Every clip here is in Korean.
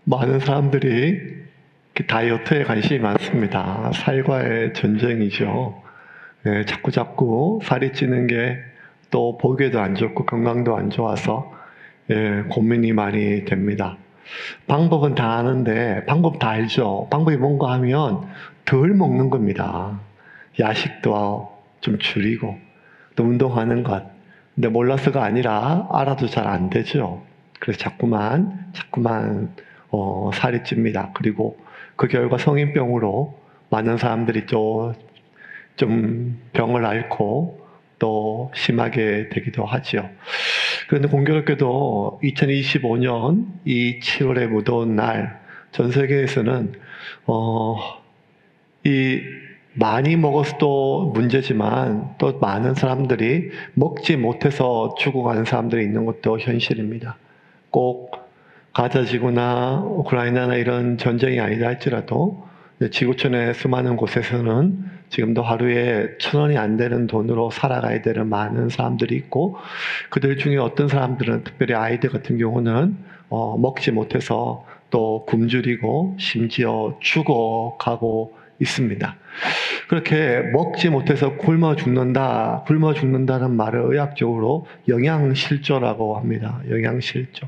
많은 사람들이 다이어트에 관심이 많습니다. 살과의 전쟁이죠. 자꾸 살이 찌는 게 또 보기에도 안 좋고 건강도 안 좋아서 고민이 많이 됩니다. 방법은 다 아는데, 방법 다 알죠. 방법이 뭔가 하면 덜 먹는 겁니다. 야식도 좀 줄이고 또 운동하는 것. 근데 몰라서가 아니라 알아도 잘 안 되죠. 그래서 자꾸만 살이 찝니다. 그리고 그 결과 성인병으로 많은 사람들이 좀 병을 앓고 또 심하게 되기도 하죠. 그런데 공교롭게도 2025년 이 7월의 무더운 날, 전 세계에서는 이 많이 먹어서도 문제지만 또 많은 사람들이 먹지 못해서 죽어가는 사람들이 있는 것도 현실입니다. 꼭 가자지구나 우크라이나나 이런 전쟁이 아니다 할지라도 지구촌의 수많은 곳에서는 지금도 하루에 1,000원이 안 되는 돈으로 살아가야 되는 많은 사람들이 있고, 그들 중에 어떤 사람들은, 특별히 아이들 같은 경우는 먹지 못해서 또 굶주리고 심지어 죽어가고 있습니다. 그렇게 먹지 못해서 굶어 죽는다는 말을 의학적으로 영양실조라고 합니다. 영양실조.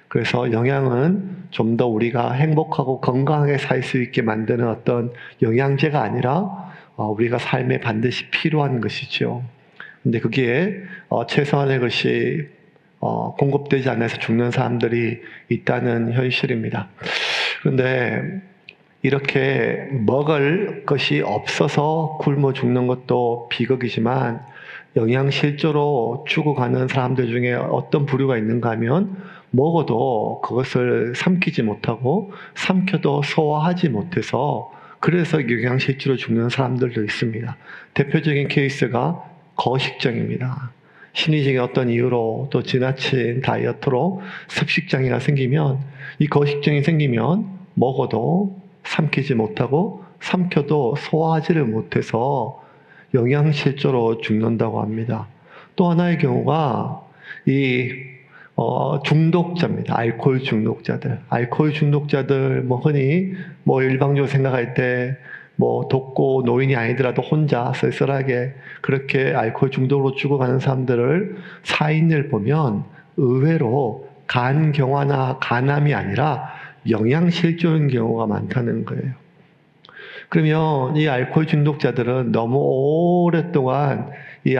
그래서 영양은 좀 더 우리가 행복하고 건강하게 살 수 있게 만드는 어떤 영양제가 아니라 우리가 삶에 반드시 필요한 것이죠. 근데 그게 최소한의 것이 공급되지 않아서 죽는 사람들이 있다는 현실입니다. 그런데 이렇게 먹을 것이 없어서 굶어 죽는 것도 비극이지만, 영양실조로 죽어가는 사람들 중에 어떤 부류가 있는가 하면, 먹어도 그것을 삼키지 못하고 삼켜도 소화하지 못해서 그래서 영양실조로 죽는 사람들도 있습니다. 대표적인 케이스가 거식증입니다. 심리적인 어떤 이유로 또 지나친 다이어트로 습식장애가 생기면, 이 거식증이 생기면 먹어도 삼키지 못하고 삼켜도 소화하지를 못해서 영양실조로 죽는다고 합니다. 또 하나의 경우가 중독자입니다. 알코올 중독자들. 알코올 중독자들, 흔히 일방적으로 생각할 때 돕고 노인이 아니더라도 혼자 쓸쓸하게 그렇게 알코올 중독으로 죽어가는 사람들을, 사인을 보면 의외로 간경화나 간암이 아니라 영양실조인 경우가 많다는 거예요. 그러면 이 알코올 중독자들은 너무 오랫동안 이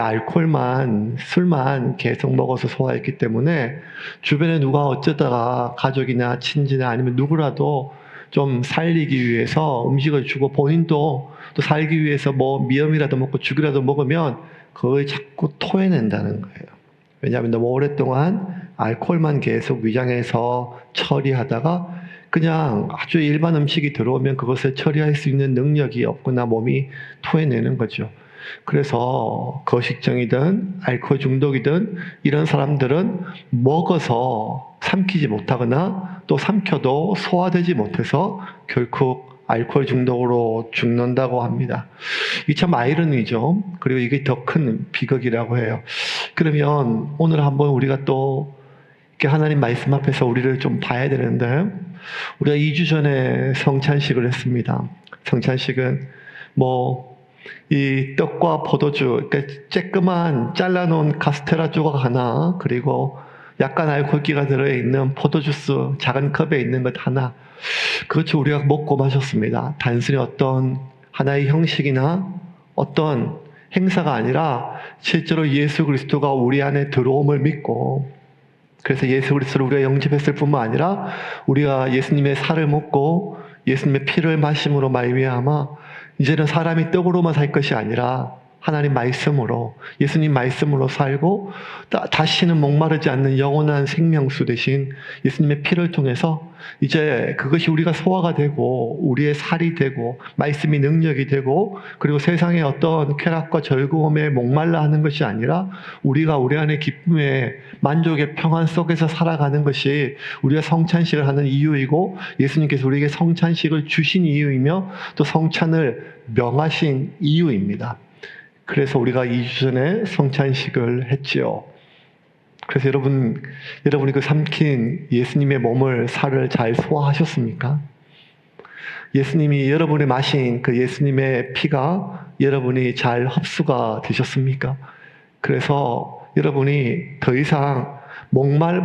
술만 계속 먹어서 소화했기 때문에 주변에 누가 어쩌다가 가족이나 친지나 아니면 누구라도 좀 살리기 위해서 음식을 주고 본인도 또 살기 위해서 미염이라도 먹고 죽이라도 먹으면 그걸 자꾸 토해낸다는 거예요. 왜냐하면 너무 오랫동안 알코올만 계속 위장해서 처리하다가 그냥 아주 일반 음식이 들어오면 그것을 처리할 수 있는 능력이 없거나 몸이 토해내는 거죠. 그래서 거식증이든 알코올 중독이든 이런 사람들은 먹어서 삼키지 못하거나 또 삼켜도 소화되지 못해서 결국 알코올 중독으로 죽는다고 합니다. 이 참 아이러니죠. 그리고 이게 더 큰 비극이라고 해요. 그러면 오늘 한번 우리가 또 이렇게 하나님 말씀 앞에서 우리를 좀 봐야 되는데, 우리가 2주 전에 성찬식을 했습니다. 성찬식은 이 떡과 포도주, 그러니까 쬐끄만 잘라놓은 카스테라 조각 하나, 그리고 약간 알코올기가 들어있는 포도주스 작은 컵에 있는 것 하나, 그것을 우리가 먹고 마셨습니다. 단순히 어떤 하나의 형식이나 어떤 행사가 아니라 실제로 예수 그리스도가 우리 안에 들어옴을 믿고, 그래서 예수 그리스도를 우리가 영접했을 뿐만 아니라 우리가 예수님의 살을 먹고 예수님의 피를 마심으로 말미암아 이제는 사람이 떡으로만 살 것이 아니라 하나님 말씀으로, 예수님 말씀으로 살고 다시는 목마르지 않는 영원한 생명수 대신 예수님의 피를 통해서 이제 그것이 우리가 소화가 되고 우리의 살이 되고 말씀이 능력이 되고, 그리고 세상의 어떤 쾌락과 즐거움에 목말라 하는 것이 아니라 우리가 우리 안에 기쁨의 만족의 평안 속에서 살아가는 것이 우리가 성찬식을 하는 이유이고, 예수님께서 우리에게 성찬식을 주신 이유이며 또 성찬을 명하신 이유입니다. 그래서 우리가 2주 전에 성찬식을 했지요. 그래서 여러분이 그 삼킨 예수님의 몸을, 살을 잘 소화하셨습니까? 예수님이 여러분이 마신 그 예수님의 피가 여러분이 잘 흡수가 되셨습니까? 그래서 여러분이 더 이상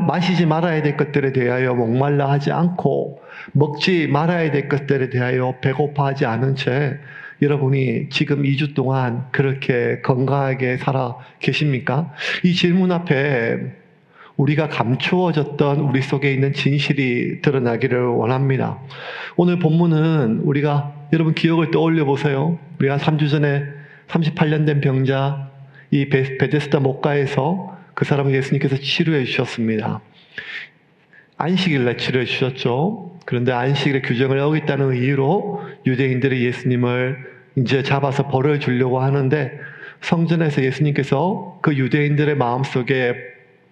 마시지 말아야 될 것들에 대하여 목말라 하지 않고, 먹지 말아야 될 것들에 대하여 배고파하지 않은 채 여러분이 지금 2주 동안 그렇게 건강하게 살아 계십니까? 이 질문 앞에 우리가 감추어졌던 우리 속에 있는 진실이 드러나기를 원합니다. 오늘 본문은 여러분 기억을 떠올려 보세요. 우리가 3주 전에 38년 된 병자, 이 베데스다 목가에서 그 사람을 예수님께서 치료해 주셨습니다. 안식일날 치료해 주셨죠. 그런데 안식일의 규정을 어겼다는 이유로 유대인들이 예수님을 이제 잡아서 벌을 주려고 하는데, 성전에서 예수님께서 그 유대인들의 마음속에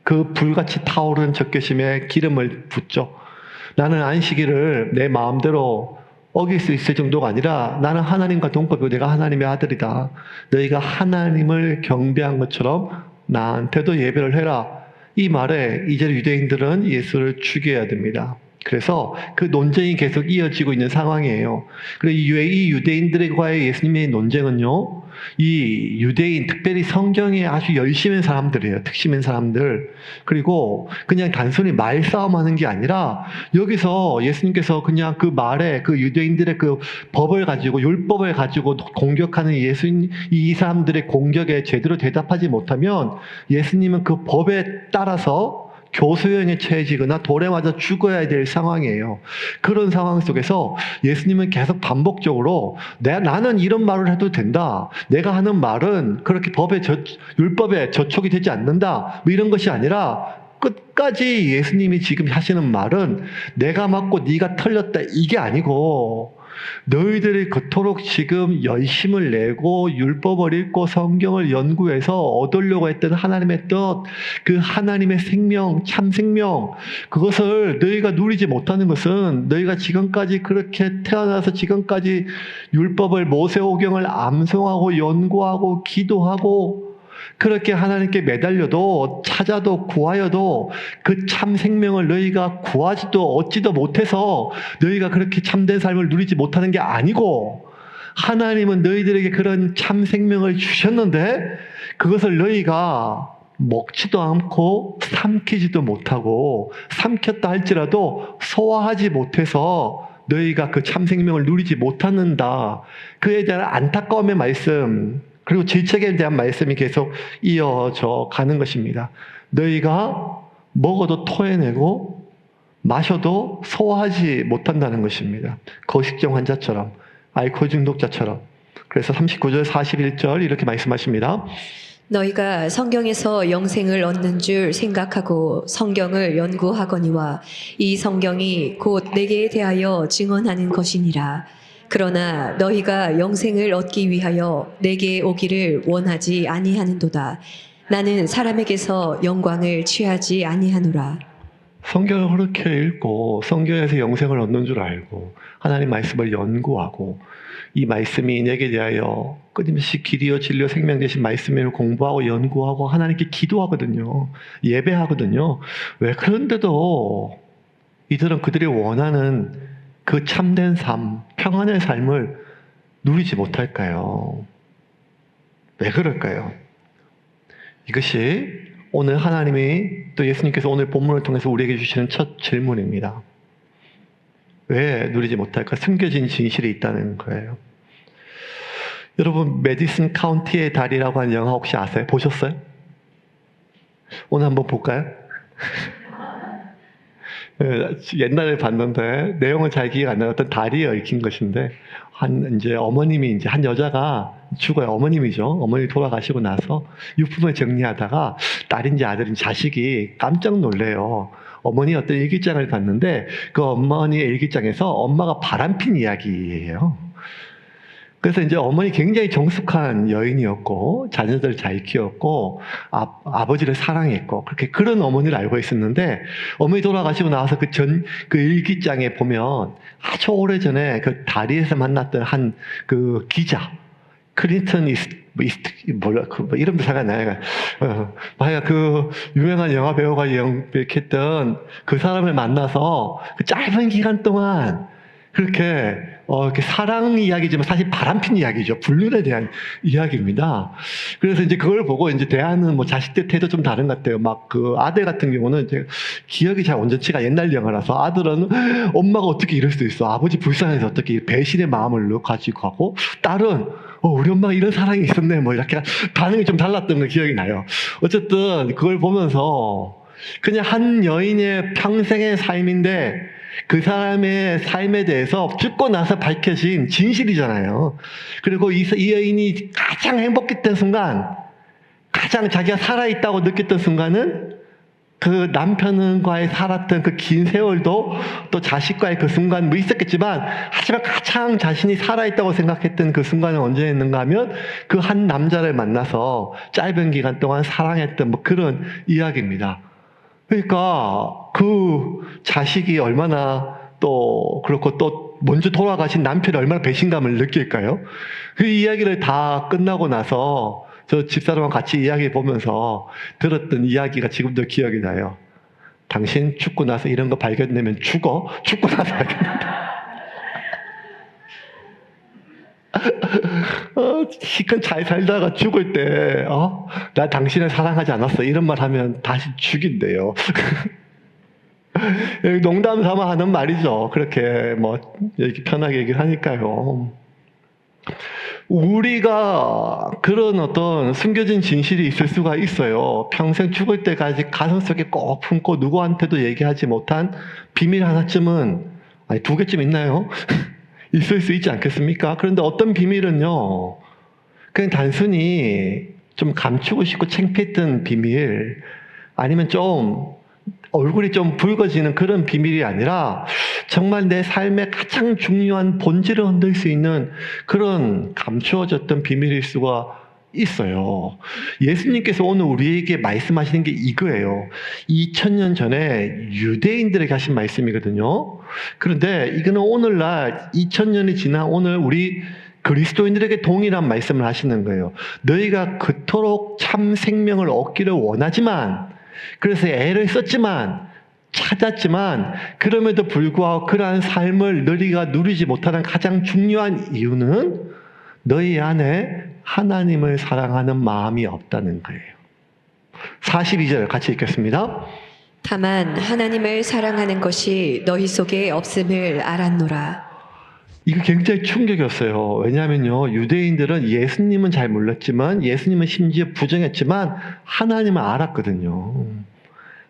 그 불같이 타오르는 적개심에 기름을 붓죠. 나는 안식일을 내 마음대로 어길 수 있을 정도가 아니라 나는 하나님과 동급이고 내가 하나님의 아들이다. 너희가 하나님을 경배한 것처럼 나한테도 예배를 해라. 이 말에 이제 유대인들은 예수를 죽여야 됩니다. 그래서 그 논쟁이 계속 이어지고 있는 상황이에요. 그리고 이 유대인들과의 예수님의 논쟁은요, 이 유대인, 특별히 성경에 아주 열심인 사람들이에요. 특심인 사람들. 그리고 그냥 단순히 말싸움하는 게 아니라 여기서 예수님께서 그냥 그 말에 그 유대인들의 그 법을 가지고, 율법을 가지고 공격하는 이 사람들의 공격에 제대로 대답하지 못하면 예수님은 그 법에 따라서 교수형에 처해지거나 돌에 맞아 죽어야 될 상황이에요. 그런 상황 속에서 예수님은 계속 반복적으로 나는 이런 말을 해도 된다. 내가 하는 말은 그렇게 율법에 저촉이 되지 않는다. 뭐 이런 것이 아니라 끝까지 예수님이 지금 하시는 말은 내가 맞고 네가 틀렸다 이게 아니고, 너희들이 그토록 지금 열심을 내고 율법을 읽고 성경을 연구해서 얻으려고 했던 하나님의 뜻, 그 하나님의 생명, 참 생명, 그것을 너희가 누리지 못하는 것은 너희가 지금까지 그렇게 태어나서 지금까지 율법을, 모세오경을 암송하고 연구하고 기도하고 그렇게 하나님께 매달려도 찾아도 구하여도 그 참 생명을 너희가 구하지도 얻지도 못해서 너희가 그렇게 참된 삶을 누리지 못하는 게 아니고, 하나님은 너희들에게 그런 참 생명을 주셨는데 그것을 너희가 먹지도 않고 삼키지도 못하고, 삼켰다 할지라도 소화하지 못해서 너희가 그 참 생명을 누리지 못한다. 그에 대한 안타까움의 말씀, 그리고 질책에 대한 말씀이 계속 이어져 가는 것입니다. 너희가 먹어도 토해내고 마셔도 소화하지 못한다는 것입니다. 거식증 환자처럼, 알코올 중독자처럼. 그래서 39절 41절 이렇게 말씀하십니다. 너희가 성경에서 영생을 얻는 줄 생각하고 성경을 연구하거니와 이 성경이 곧 내게 대하여 증언하는 것이니라. 그러나 너희가 영생을 얻기 위하여 내게 오기를 원하지 아니하는도다. 나는 사람에게서 영광을 취하지 아니하노라. 성경을 그렇게 읽고 성경에서 영생을 얻는 줄 알고 하나님 말씀을 연구하고 이 말씀이 내게 대하여 끊임없이 길이요 진리요 생명 되신 말씀을 공부하고 연구하고 하나님께 기도하거든요. 예배하거든요. 왜 그런데도 이들은 그들이 원하는 그 참된 삶, 평안의 삶을 누리지 못할까요? 왜 그럴까요? 이것이 오늘 하나님이 또 예수님께서 오늘 본문을 통해서 우리에게 주시는 첫 질문입니다. 왜 누리지 못할까? 숨겨진 진실이 있다는 거예요. 여러분, 메디슨 카운티의 달이라고 하는 영화 혹시 아세요? 보셨어요? 오늘 한번 볼까요? 옛날에 봤는데 내용은 잘 기억 안 나요. 어떤 달이 얽힌 것인데 이제 어머님이 이제 한 여자가 죽어요. 어머님이죠. 어머니 돌아가시고 나서 유품을 정리하다가 딸인지 아들인지 자식이 깜짝 놀래요. 어머니 어떤 일기장을 봤는데 그 어머니의 일기장에서 엄마가 바람핀 이야기예요. 그래서 이제 어머니 굉장히 정숙한 여인이었고 자녀들 잘 키웠고 아버지를 사랑했고 그런 어머니를 알고 있었는데, 어머니 돌아가시고 나서 그 일기장에 보면 아주 오래전에 그 다리에서 만났던 한 그 기자, 클린턴 몰라, 뭐 이름도 잘 안 나요. 만약 그 유명한 영화 배우가 연기했던 그 사람을 만나서 그 짧은 기간 동안 그렇게 이렇게 사랑 이야기지만 사실 바람핀 이야기죠. 불륜에 대한 이야기입니다. 그래서 이제 그걸 보고 이제 대하는 뭐 자식들 태도 좀 다른 것 같아요. 막 그 아들 같은 경우는 이제 기억이 잘 온전치가 옛날 영화라서 아들은 엄마가 어떻게 이럴 수 있어? 아버지 불쌍해서 어떻게 배신의 마음을 가지고 하고 딸은 우리 엄마가 이런 사랑이 있었네. 뭐 이렇게 반응이 좀 달랐던 거 기억이 나요. 어쨌든 그걸 보면서 그냥 한 여인의 평생의 삶인데 그 사람의 삶에 대해서 죽고 나서 밝혀진 진실이잖아요. 그리고 이 여인이 가장 행복했던 순간, 가장 자기가 살아있다고 느꼈던 순간은 그 남편과의 살았던 그 긴 세월도 또 자식과의 그 순간 뭐 있었겠지만, 하지만 가장 자신이 살아있다고 생각했던 그 순간은 언제였는가 하면 그 한 남자를 만나서 짧은 기간 동안 사랑했던 뭐 그런 이야기입니다. 그러니까 그 자식이 얼마나 또 그렇고 또 먼저 돌아가신 남편이 얼마나 배신감을 느낄까요? 그 이야기를 다 끝나고 나서 저 집사람과 같이 이야기 보면서 들었던 이야기가 지금도 기억이 나요. 당신 죽고 나서 이런 거 발견되면 죽어? 죽고 나서 발견된다. 시컷 잘 살다가 죽을 때, 나 당신을 사랑하지 않았어. 이런 말 하면 다시 죽인대요. 농담 삼아 하는 말이죠. 그렇게 뭐, 이렇게 편하게 얘기를 하니까요. 우리가 그런 어떤 숨겨진 진실이 있을 수가 있어요. 평생 죽을 때까지 가슴속에 꼭 품고 누구한테도 얘기하지 못한 비밀 하나쯤은, 아니, 2개쯤 있나요? 있을 수 있지 않겠습니까? 그런데 어떤 비밀은요, 그냥 단순히 좀 감추고 싶고 창피했던 비밀, 아니면 좀 얼굴이 좀 붉어지는 그런 비밀이 아니라 정말 내 삶의 가장 중요한 본질을 흔들 수 있는 그런 감추어졌던 비밀일 수가 있어요. 예수님께서 오늘 우리에게 말씀하시는 게 이거예요. 2000년 전에 유대인들에게 하신 말씀이거든요. 그런데 이거는 오늘날 2000년이 지난 오늘 우리 그리스도인들에게 동일한 말씀을 하시는 거예요. 너희가 그토록 참 생명을 얻기를 원하지만, 그래서 애를 썼지만, 찾았지만, 그럼에도 불구하고 그러한 삶을 너희가 누리지 못하는 가장 중요한 이유는 너희 안에 하나님을 사랑하는 마음이 없다는 거예요. 42절 같이 읽겠습니다. 다만 하나님을 사랑하는 것이 너희 속에 없음을 알았노라. 이거 굉장히 충격이었어요. 왜냐하면요, 유대인들은 예수님은 잘 몰랐지만, 예수님은 심지어 부정했지만 하나님을 알았거든요.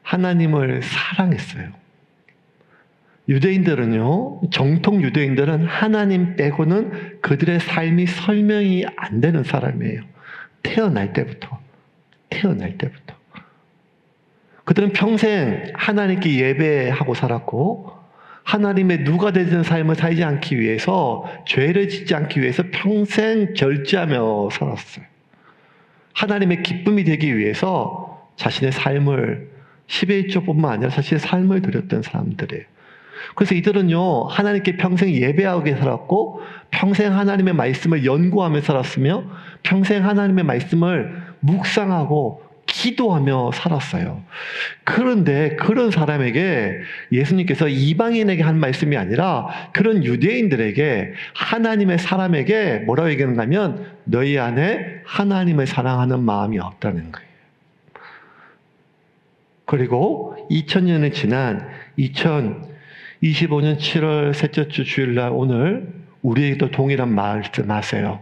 하나님을 사랑했어요. 유대인들은요, 정통 유대인들은 하나님 빼고는 그들의 삶이 설명이 안 되는 사람이에요. 태어날 때부터. 그들은 평생 하나님께 예배하고 살았고, 하나님의 누가 되는 삶을 살지 않기 위해서, 죄를 짓지 않기 위해서 평생 절제하며 살았어요. 하나님의 기쁨이 되기 위해서 자신의 삶을 11조뿐만 아니라 자신의 삶을 드렸던 사람들이에요. 그래서 이들은요, 하나님께 평생 예배하게 살았고, 평생 하나님의 말씀을 연구하며 살았으며, 평생 하나님의 말씀을 묵상하고 기도하며 살았어요. 그런데 그런 사람에게 예수님께서 이방인에게 한 말씀이 아니라 그런 유대인들에게, 하나님의 사람에게 뭐라고 얘기하는가 하면 너희 안에 하나님을 사랑하는 마음이 없다는 거예요. 그리고 2000년이 지난 2025년 7월 셋째 주 주일날 오늘 우리에게도 동일한 말씀 하세요.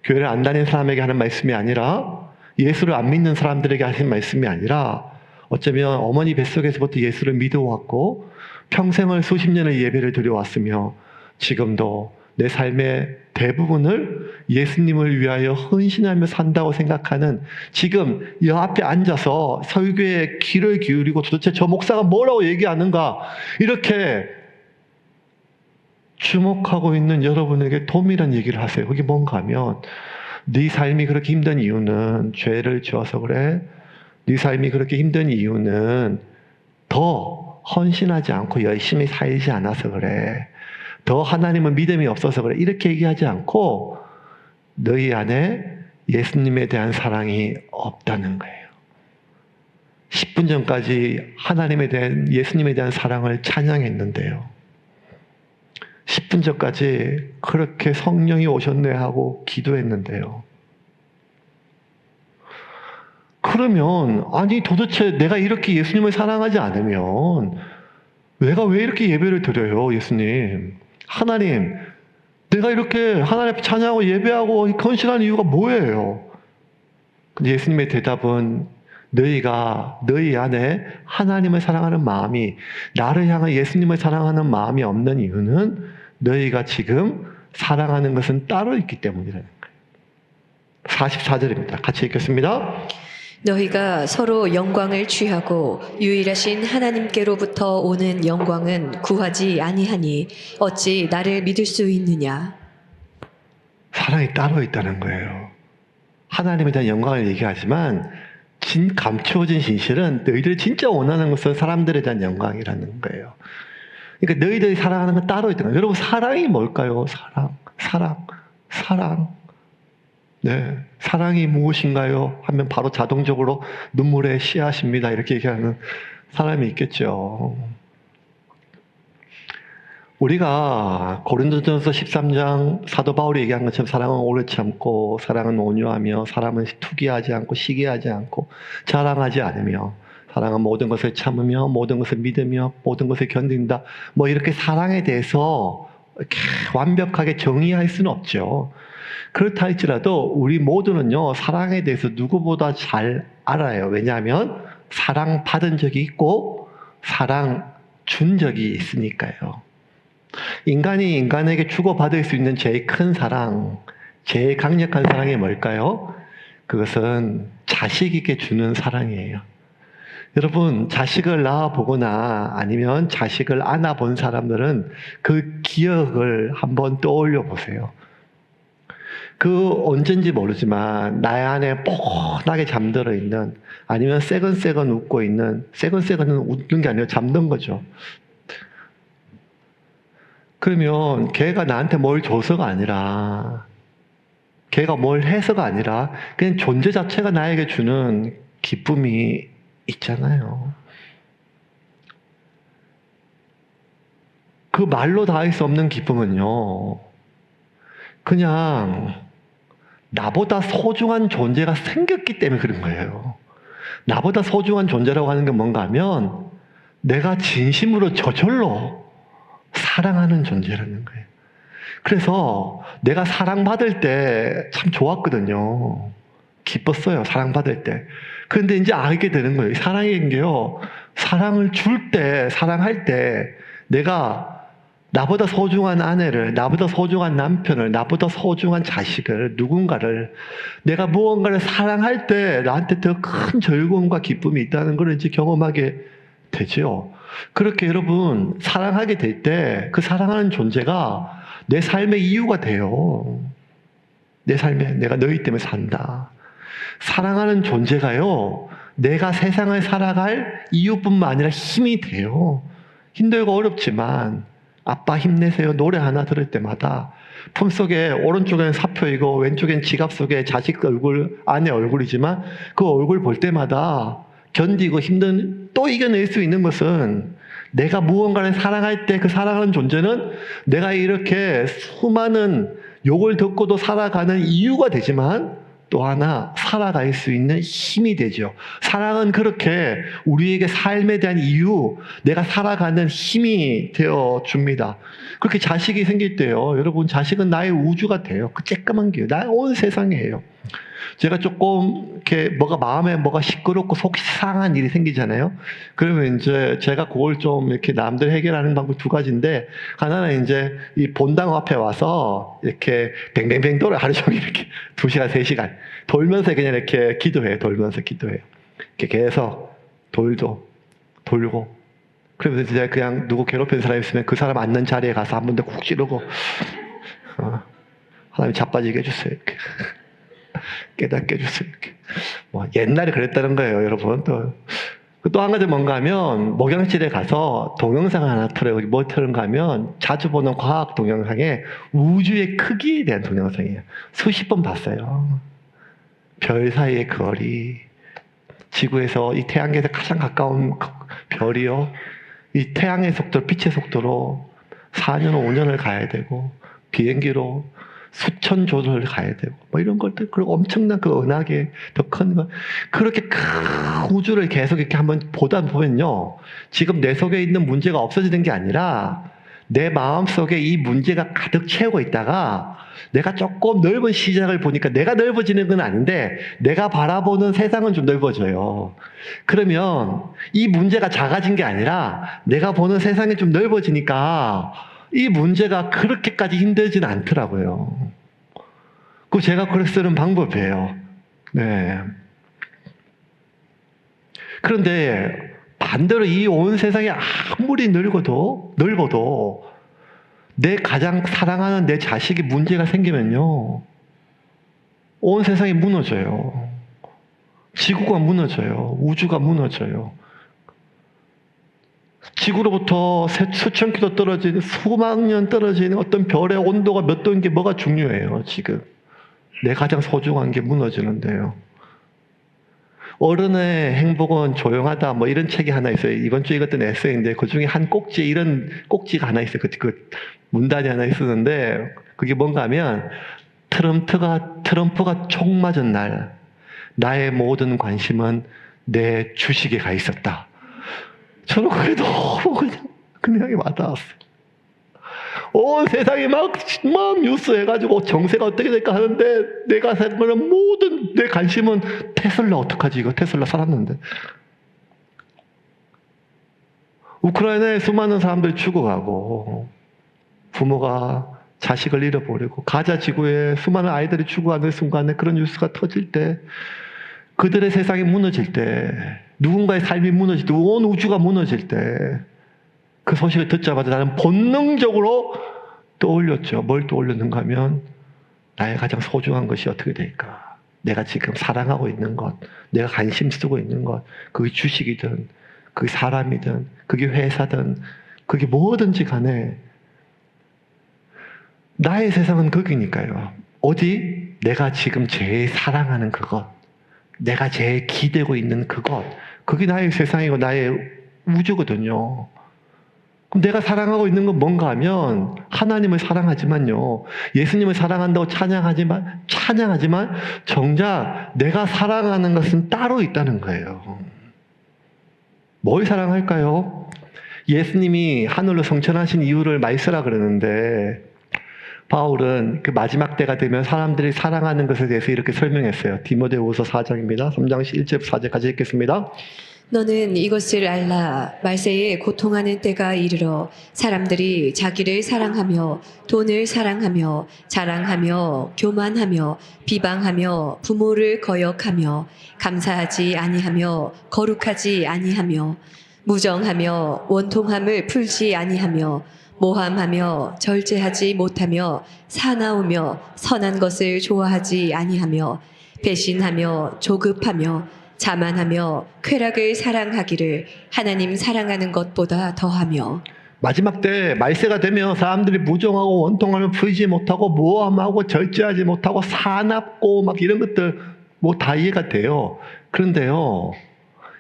교회를 안 다니는 사람에게 하는 말씀이 아니라, 예수를 안 믿는 사람들에게 하신 말씀이 아니라, 어쩌면 어머니 뱃속에서부터 예수를 믿어왔고 평생을 수십 년의 예배를 드려왔으며 지금도 내 삶의 대부분을 예수님을 위하여 헌신하며 산다고 생각하는, 지금 이 앞에 앉아서 설교에 귀를 기울이고 도대체 저 목사가 뭐라고 얘기하는가 이렇게 주목하고 있는 여러분에게 동일한 얘기를 하세요. 그게 뭔가 하면, 네 삶이 그렇게 힘든 이유는 죄를 지어서 그래. 네 삶이 그렇게 힘든 이유는 더 헌신하지 않고 열심히 살지 않아서 그래. 더 하나님은 믿음이 없어서 그래. 이렇게 얘기하지 않고, 너희 안에 예수님에 대한 사랑이 없다는 거예요. 10분 전까지 하나님에 대한 예수님에 대한 사랑을 찬양했는데요. 10분 전까지 그렇게 성령이 오셨네 하고 기도했는데요. 그러면 아니 도대체 내가 이렇게 예수님을 사랑하지 않으면 내가 왜 이렇게 예배를 드려요, 예수님? 하나님, 내가 이렇게 하나님 앞에 찬양하고 예배하고 헌신하는 이유가 뭐예요? 근데 예수님의 대답은 너희가 너희 안에 하나님을 사랑하는 마음이 나를 향한 예수님을 사랑하는 마음이 없는 이유는 너희가 지금 사랑하는 것은 따로 있기 때문이라는 거예요. 44절입니다. 같이 읽겠습니다. 너희가 서로 영광을 취하고 유일하신 하나님께로부터 오는 영광은 구하지 아니하니 어찌 나를 믿을 수 있느냐? 사랑이 따로 있다는 거예요. 하나님에 대한 영광을 얘기하지만 감추어진 진실은 너희들이 진짜 원하는 것은 사람들에 대한 영광이라는 거예요. 그러니까 너희들이 사랑하는 건 따로 있다는 거예요. 여러분, 사랑이 뭘까요? 사랑. 네, 사랑이 무엇인가요? 하면 바로 자동적으로 눈물의 씨앗입니다. 이렇게 얘기하는 사람이 있겠죠. 우리가 고린도전서 13장 사도 바울이 얘기한 것처럼 사랑은 오래 참고 사랑은 온유하며 사람은 투기하지 않고 시기하지 않고 자랑하지 않으며 사랑은 모든 것을 참으며 모든 것을 믿으며 모든 것을 견딘다. 뭐 이렇게 사랑에 대해서 이렇게 완벽하게 정의할 수는 없죠. 그렇다 할지라도 우리 모두는요, 사랑에 대해서 누구보다 잘 알아요. 왜냐하면 사랑받은 적이 있고 사랑 준 적이 있으니까요. 인간이 인간에게 주고받을 수 있는 제일 큰 사랑, 제일 강력한 사랑이 뭘까요? 그것은 자식에게 주는 사랑이에요. 여러분, 자식을 낳아보거나 아니면 자식을 안아본 사람들은 그 기억을 한번 떠올려 보세요. 그 언젠지 모르지만 나의 안에 뽀근하게 잠들어 있는, 아니면 새근새근 웃고 있는, 새근새근은 웃는 게 아니라 잠든 거죠. 그러면 걔가 나한테 뭘 줘서가 아니라, 걔가 뭘 해서가 아니라 그냥 존재 자체가 나에게 주는 기쁨이 있잖아요. 그 말로 다 할 수 없는 기쁨은요, 그냥 나보다 소중한 존재가 생겼기 때문에 그런 거예요. 나보다 소중한 존재라고 하는 게 뭔가 하면 내가 진심으로 저절로 사랑하는 존재라는 거예요. 그래서 내가 사랑받을 때 참 좋았거든요. 기뻤어요, 사랑받을 때. 그런데 이제 알게 되는 거예요. 사랑인 게요, 사랑을 줄 때, 사랑할 때 내가 나보다 소중한 아내를, 나보다 소중한 남편을, 나보다 소중한 자식을, 누군가를 내가 무언가를 사랑할 때 나한테 더 큰 즐거움과 기쁨이 있다는 걸 이제 경험하게 되죠. 그렇게 여러분, 사랑하게 될 때 그 사랑하는 존재가 내 삶의 이유가 돼요. 내 삶에 내가 너희 때문에 산다. 사랑하는 존재가요, 내가 세상을 살아갈 이유뿐만 아니라 힘이 돼요. 힘들고 어렵지만 아빠 힘내세요 노래 하나 들을 때마다 품속에 오른쪽엔 사표이고 왼쪽엔 지갑 속에 자식 얼굴, 아내 얼굴이지만 그 얼굴 볼 때마다 견디고 힘든, 또 이겨낼 수 있는 것은 내가 무언가를 사랑할 때 그 사랑하는 존재는 내가 이렇게 수많은 욕을 듣고도 살아가는 이유가 되지만 또 하나 살아갈 수 있는 힘이 되죠. 사랑은 그렇게 우리에게 삶에 대한 이유, 내가 살아가는 힘이 되어줍니다. 그렇게 자식이 생길 때요, 여러분, 자식은 나의 우주가 돼요. 그 쬐까만 게요, 나의 온 세상이에요. 제가 조금 이렇게 마음에 뭐가 시끄럽고 속이 상한 일이 생기잖아요. 그러면 이제 제가 그걸 좀 이렇게 남들 해결하는 방법 두 가지인데, 하나는 이제 이 본당 앞에 와서 이렇게 뱅뱅뱅 돌아, 하루 종일 이렇게 2시간, 3시간 돌면서 그냥 이렇게 기도해요. 돌면서 기도해요. 이렇게 계속 돌고. 그러면서 이제 그냥 누구 괴롭히는 사람 있으면 그 사람 앉는 자리에 가서 한 번 더 쿡 찌르고, 하나님 자빠지게 해주세요. 이렇게. 깨닫게 해주세요. 이렇게. 뭐 옛날에 그랬다는 거예요, 여러분. 또 또 한 가지 뭔가 하면 목욕실에 가서 동영상 하나 틀어요. 뭐 틀은가 하면 자주 보는 과학 동영상에 우주의 크기에 대한 동영상이에요. 수십 번 봤어요. 별 사이의 거리, 지구에서 이 태양계에서 가장 가까운 별이요. 이 태양의 속도, 빛의 속도로 4년, 5년을 가야 되고 비행기로 수천 조를 가야 되고 뭐 이런 것들, 그리고 엄청난 그 은하계 더 큰 거, 그렇게 큰 우주를 계속 이렇게 한번 보다 보면요, 지금 내 속에 있는 문제가 없어지는 게 아니라 내 마음 속에 이 문제가 가득 채우고 있다가 내가 조금 넓은 시장을 보니까 내가 넓어지는 건 아닌데 내가 바라보는 세상은 좀 넓어져요. 그러면 이 문제가 작아진 게 아니라 내가 보는 세상이 좀 넓어지니까 이 문제가 그렇게까지 힘들진 않더라고요. 그 제가 그렇게 쓰는 방법이에요. 네. 그런데 반대로 이 온 세상이 아무리 넓어도 내 가장 사랑하는 내 자식이 문제가 생기면요, 온 세상이 무너져요. 지구가 무너져요. 우주가 무너져요. 지구로부터 수천 킬로 떨어진, 수만 년 떨어진 어떤 별의 온도가 몇 도인 게 뭐가 중요해요, 지금. 내 가장 소중한 게 무너지는데요. 어른의 행복은 조용하다, 뭐 이런 책이 하나 있어요. 이번 주에 읽었던 에세이인데, 그 중에 한 꼭지에 이런 꼭지가 하나 있어요. 그 문단이 하나 있었는데, 그게 뭔가 하면, 트럼프가 총 맞은 날, 나의 모든 관심은 내 주식에 가 있었다. 저는 그게 너무 그냥 와닿았어요. 온 세상이 막 뉴스 해가지고 정세가 어떻게 될까 하는데 내가 생각하는 모든 내 관심은 테슬라 어떡하지? 이거 테슬라 살았는데. 우크라이나에 수많은 사람들이 죽어가고 부모가 자식을 잃어버리고 가자 지구에 수많은 아이들이 죽어가는 순간에 그런 뉴스가 터질 때, 그들의 세상이 무너질 때, 누군가의 삶이 무너질 때, 온 우주가 무너질 때, 그 소식을 듣자마자 나는 본능적으로 떠올렸죠. 뭘 떠올렸는가 하면 나의 가장 소중한 것이 어떻게 될까? 내가 지금 사랑하고 있는 것, 내가 관심 쓰고 있는 것, 그게 주식이든 그게 사람이든 그게 회사든 그게 뭐든지 간에 나의 세상은 거기니까요. 어디? 내가 지금 제일 사랑하는 그것, 내가 제일 기대고 있는 그것, 그게 나의 세상이고 나의 우주거든요. 그럼 내가 사랑하고 있는 건 뭔가 하면 하나님을 사랑하지만요, 예수님을 사랑한다고 찬양하지만 정작 내가 사랑하는 것은 따로 있다는 거예요. 뭘 사랑할까요? 예수님이 하늘로 성천하신 이유를 말씀하라 그러는데, 바울은 그 마지막 때가 되면 사람들이 사랑하는 것에 대해서 이렇게 설명했어요. 디모데후서 4장입니다. 3장 1절 4절까지 읽겠습니다. 너는 이것을 알라. 말세에 고통하는 때가 이르러 사람들이 자기를 사랑하며 돈을 사랑하며 자랑하며 교만하며 비방하며 부모를 거역하며 감사하지 아니하며 거룩하지 아니하며 무정하며 원통함을 풀지 아니하며 모함하며 절제하지 못하며 사나우며 선한 것을 좋아하지 아니하며 배신하며 조급하며 자만하며 쾌락을 사랑하기를 하나님 사랑하는 것보다 더하며. 마지막 때 말세가 되면 사람들이 무정하고 원통하면 풀지 못하고 모함하고 절제하지 못하고 사납고 막 이런 것들 뭐 다 이해가 돼요. 그런데요,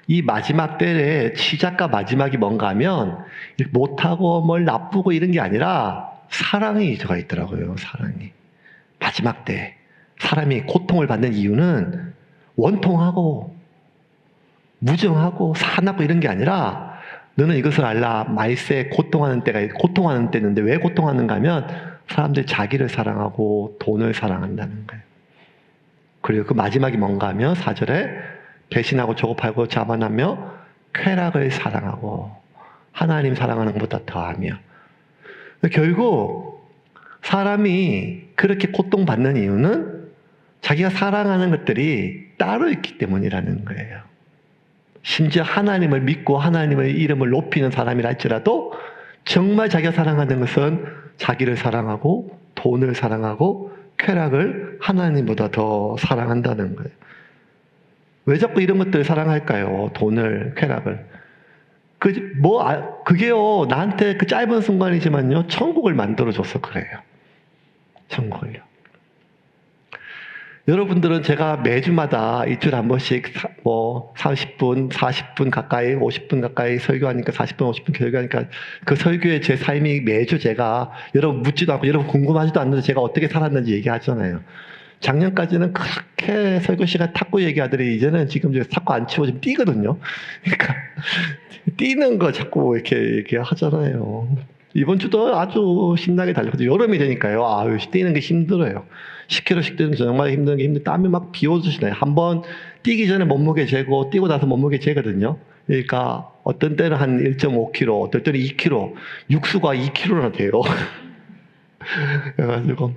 이 마지막 때의 시작과 마지막이 뭔가 하면 못하고 뭘 나쁘고 이런 게 아니라 사랑이 들어가 있더라고요. 사랑이. 마지막 때 사람이 고통을 받는 이유는 원통하고 무정하고 사납고 이런 게 아니라, 너는 이것을 알라. 말세에 고통하는 때인데 왜 고통하는가 하면 사람들이 자기를 사랑하고 돈을 사랑한다는 거예요. 그리고 그 마지막이 뭔가 하면 4절에 배신하고 조급하고 자만하며 쾌락을 사랑하고 하나님 사랑하는 것보다 더하며. 결국 사람이 그렇게 고통받는 이유는 자기가 사랑하는 것들이 따로 있기 때문이라는 거예요. 심지어 하나님을 믿고 하나님의 이름을 높이는 사람이라 할지라도 정말 자기가 사랑하는 것은 자기를 사랑하고 돈을 사랑하고 쾌락을 하나님보다 더 사랑한다는 거예요. 왜 자꾸 이런 것들을 사랑할까요? 돈을, 쾌락을. 그게요, 나한테 그 짧은 순간이지만요, 천국을 만들어줘서 그래요. 천국을요. 여러분들은 제가 매주마다 일주일에 한 번씩 30분, 40분 가까이, 50분 가까이 설교하니까 40분, 50분 설교하니까 그 설교에 제 삶이 매주 제가 여러분 묻지도 않고 여러분 궁금하지도 않는데 제가 어떻게 살았는지 얘기하잖아요. 작년까지는 그렇게 설교 시간 탁구 얘기하더니 이제는 지금 탁구 안 치고 지금 뛰거든요. 그러니까 뛰는 거 자꾸 이렇게 하잖아요. 이번 주도 아주 신나게 달렸거든요. 여름이 되니까요. 아유, 뛰는 게 힘들어요. 10km씩 뛰는 게 정말 힘든 게 힘든데 땀이 막 비오듯이나요. 한번 뛰기 전에 몸무게 재고 뛰고 나서 몸무게 재거든요. 그러니까 어떤 때는 한 1.5kg, 어떤 때는 2kg, 육수가 2kg나 돼요. 그래가지고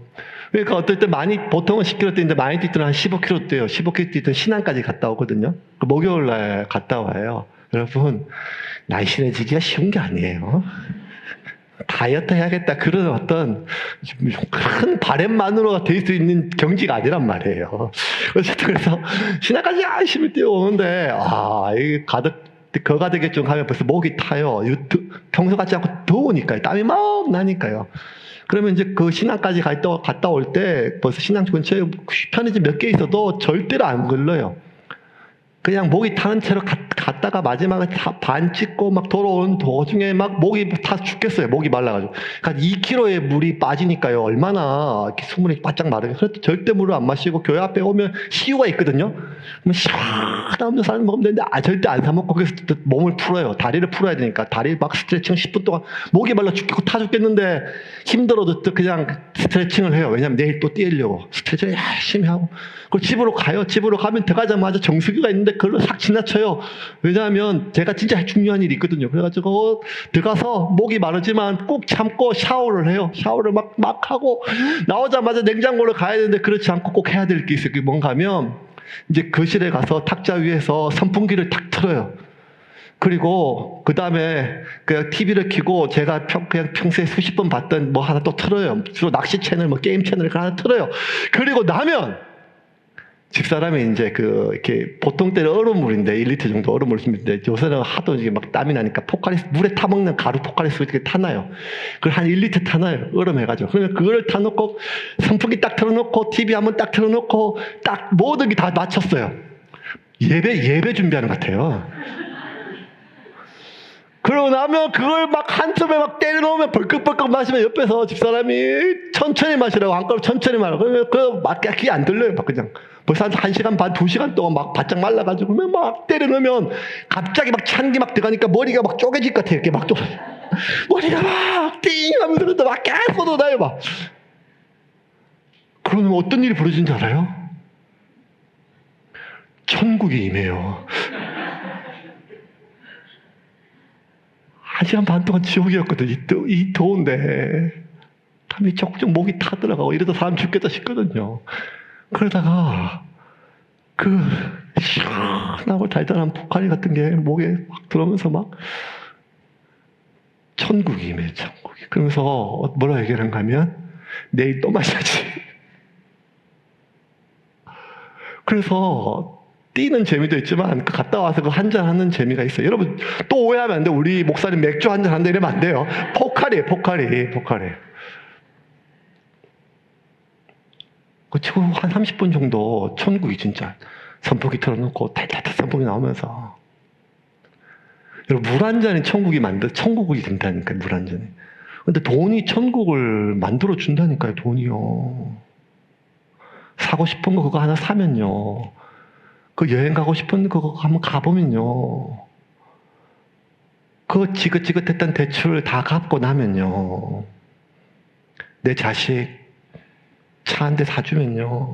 그러니까 어떨 때 보통은 10km 뛰는데 많이 뛰더라도 한 15km 뛰어요. 15km 뛰던 신안까지 갔다 오거든요. 목요일 날 갔다 와요. 여러분, 날씬해지기가 쉬운 게 아니에요. 다이어트 해야겠다 그런 어떤 큰 바램만으로 될 수 있는 경지가 아니란 말이에요. 어쨌든 그래서 신안까지 열심히 뛰어오는데 이게 거가되겠죠 하면 벌써 목이 타요. 평소 같지 않고 더우니까요. 땀이 막 나니까요. 그러면 이제 그 신안까지 갔다 올 때 벌써 신안 근처에 편의점 몇 개 있어도 절대로 안 걸러요. 그냥 목이 타는 채로 갔다가 마지막에 반 찍고 막 돌아오는 도중에 막 목이 다 죽겠어요. 목이 말라가지고. 그러니까 2kg의 물이 빠지니까요. 얼마나 이렇게 수분이 바짝 마르게. 그래서 절대 물을 안 마시고 교회 앞에 오면 시우가 있거든요. 그러면 시원한 음료 사서 먹으면 되는데 절대 안 사 먹고 그래서 몸을 풀어요. 다리를 풀어야 되니까. 다리 막 스트레칭 10분 동안 목이 말라 죽겠고 타 죽겠는데 힘들어도 또 그냥 스트레칭을 해요. 왜냐면 내일 또 뛰려고. 스트레칭 열심히 하고. 그리고 집으로 가요. 집으로 가면 들어가자마자 정수기가 있는데 그걸로 싹 지나쳐요. 왜냐하면 제가 진짜 중요한 일이 있거든요. 그래가지고 들어가서 목이 마르지만 꼭 참고 샤워를 해요. 샤워를 막 하고 나오자마자 냉장고를 가야 되는데 그렇지 않고 꼭 해야 될 게 있어요. 그게 뭔가 하면 이제 거실에 가서 탁자 위에서 선풍기를 탁 틀어요. 그리고 그 다음에 그냥 TV를 켜고 제가 그냥 평소에 수십 번 봤던 뭐 하나 또 틀어요. 주로 낚시 채널, 뭐 게임 채널을 하나 틀어요. 그리고 나면 집사람이 이제 이렇게 보통 때는 얼음물인데 1리터 정도 얼음물 있는데 요새는 하도 이게 막 땀이 나니까 물에 타먹는 가루 포카리스 이렇게 타나요. 그걸 한 1리터 타나요. 얼음 해가지고. 그러면 그걸 타놓고 선풍기 딱 틀어놓고 TV 한번 딱 틀어놓고 딱 모든 게 다 맞췄어요. 예배 준비하는 것 같아요. 그러고 나면 그걸 막 한숨에 막 때려놓으면 벌컥벌컥 마시면 옆에서 집사람이 천천히 마시라고 한꺼번에 천천히 마시라고 그러면 그 그게 안 들려요. 막 그냥 벌써 한 1시간 반 2시간 동안 막 바짝 말라가지고 막 때려놓으면 갑자기 막 찬기 막 들어가니까 머리가 막 쪼개질 것 같아요. 이렇게 막 머리가 막 띵 하면서 막 계속 쏟아나요 막. 그러면 어떤 일이 벌어진지 알아요? 천국이 임해요. 1시간 반 동안 지옥이었거든. 이 더운데 땀이 쪽쪽 목이 타들어가고 이러다 사람 죽겠다 싶거든요. 그러다가 그 시원하고 달달한 포카리 같은 게 목에 막 들어오면서 막 천국이 임해 천국이. 그러면서 뭐라 얘기하는가 하면 내일 또 마셔야지. 그래서 뛰는 재미도 있지만 갔다 와서 그 한잔 하는 재미가 있어요. 여러분 또 오해하면 안 돼요. 우리 목사님 맥주 한잔 한다 이러면 안 돼요. 포카리예요. 포카리. 그 치고 한 30분 정도 천국이 진짜 선풍기 틀어놓고 달달달 선풍기 나오면서 여러분 물 한 잔이 천국이 된다니까요. 물 한 잔이. 근데 돈이 천국을 만들어 준다니까요. 돈이요. 사고 싶은 거 그거 하나 사면요. 그 여행 가고 싶은 그거 한번 가보면요. 그 지긋지긋했던 대출 다 갚고 나면요. 내 자식 차 한 대 사주면요.